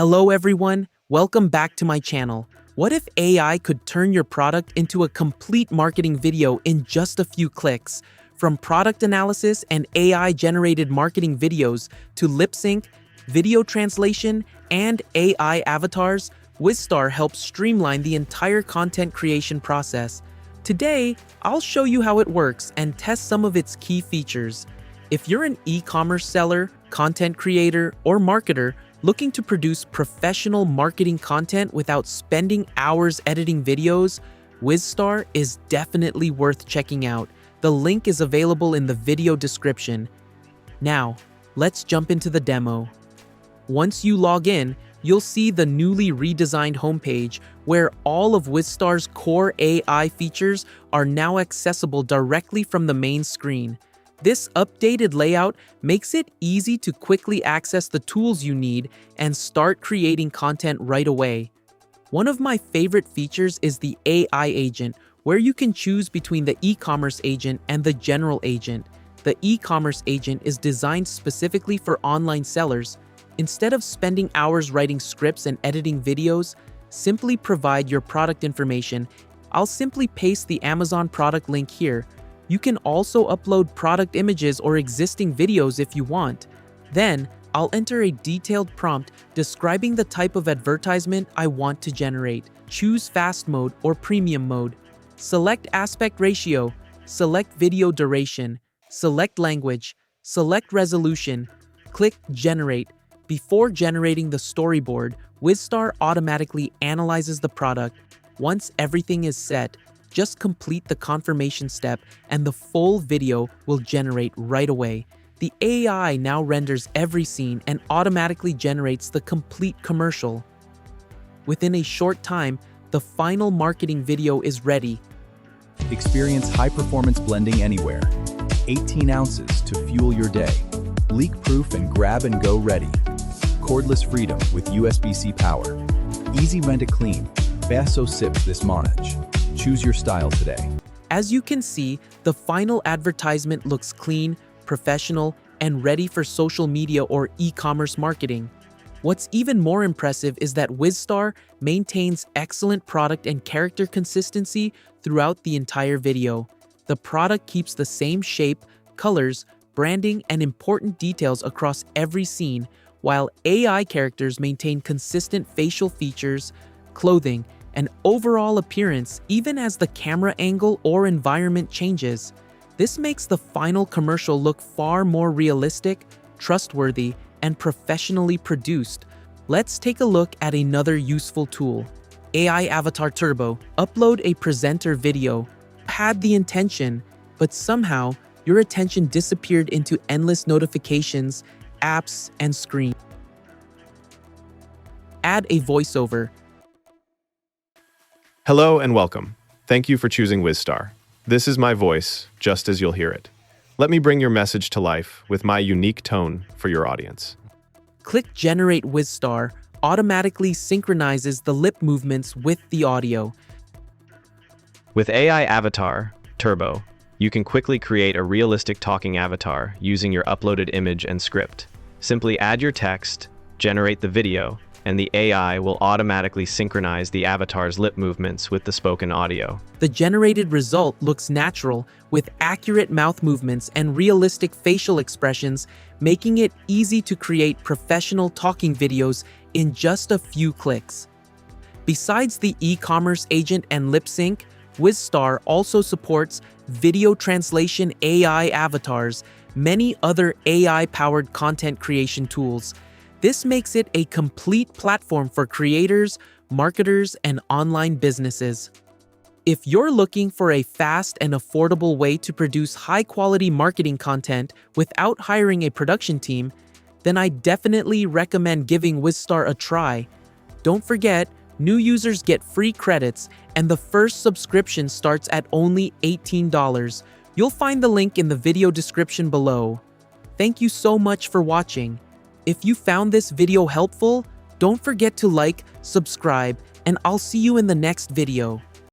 Hello everyone, welcome back to my channel. What if AI could turn your product into a complete marketing video in just a few clicks? From product analysis and AI-generated marketing videos to lip sync, video translation, and AI avatars, Wizstar helps streamline the entire content creation process. Today, I'll show you how it works and test some of its key features. If you're an e-commerce seller, content creator, or marketer looking to produce professional marketing content without spending hours editing videos, Wizstar is definitely worth checking out. The link is available in the video description. Now, let's jump into the demo. Once you log in, you'll see the newly redesigned homepage where all of Wizstar's core AI features are now accessible directly from the main screen. This updated layout makes it easy to quickly access the tools you need and start creating content right away. One of my favorite features is the AI agent, where you can choose between the e-commerce agent and the general agent. The e-commerce agent is designed specifically for online sellers. Instead of spending hours writing scripts and editing videos, simply provide your product information. I'll simply paste the Amazon product link here. You can also upload product images or existing videos if you want. Then, I'll enter a detailed prompt describing the type of advertisement I want to generate. Choose fast mode or premium mode. Select aspect ratio. Select video duration. Select language. Select resolution. Click Generate. Before generating the storyboard, Wizstar automatically analyzes the product. Once everything is set, just complete the confirmation step and the full video will generate right away. The AI now renders every scene and automatically generates the complete commercial. Within a short time, the final marketing video is ready. Experience high-performance blending anywhere. 18 ounces to fuel your day. Leak-proof and grab-and-go ready. Cordless freedom with USB-C power. Easy rent-a-clean. Basso sips this monage. Choose your style today. As you can see, the final advertisement looks clean, professional, and ready for social media or e-commerce marketing. What's even more impressive is that Wizstar maintains excellent product and character consistency throughout the entire video. The product keeps the same shape, colors, branding, and important details across every scene, while AI characters maintain consistent facial features, clothing, and overall appearance even as the camera angle or environment changes. This makes the final commercial look far more realistic, trustworthy, and professionally produced. Let's take a look at another useful tool. AI Avatar Turbo. Upload a presenter video. Had the intention, but somehow your attention disappeared into endless notifications, apps, and screen. Add a voiceover. Hello and welcome. Thank you for choosing Wizstar. This is my voice, just as you'll hear it. Let me bring your message to life with my unique tone for your audience. Click Generate Wizstar automatically synchronizes the lip movements with the audio. With AI Avatar Turbo, you can quickly create a realistic talking avatar using your uploaded image and script. Simply add your text, generate the video, and the AI will automatically synchronize the avatar's lip movements with the spoken audio. The generated result looks natural, with accurate mouth movements and realistic facial expressions, making it easy to create professional talking videos in just a few clicks. Besides the e-commerce agent and lip sync, Wizstar also supports video translation AI avatars, many other AI-powered content creation tools. This makes it a complete platform for creators, marketers, and online businesses. If you're looking for a fast and affordable way to produce high-quality marketing content without hiring a production team, then I definitely recommend giving Wizstar a try. Don't forget, new users get free credits, and the first subscription starts at only $18. You'll find the link in the video description below. Thank you so much for watching. If you found this video helpful, don't forget to like, subscribe, and I'll see you in the next video.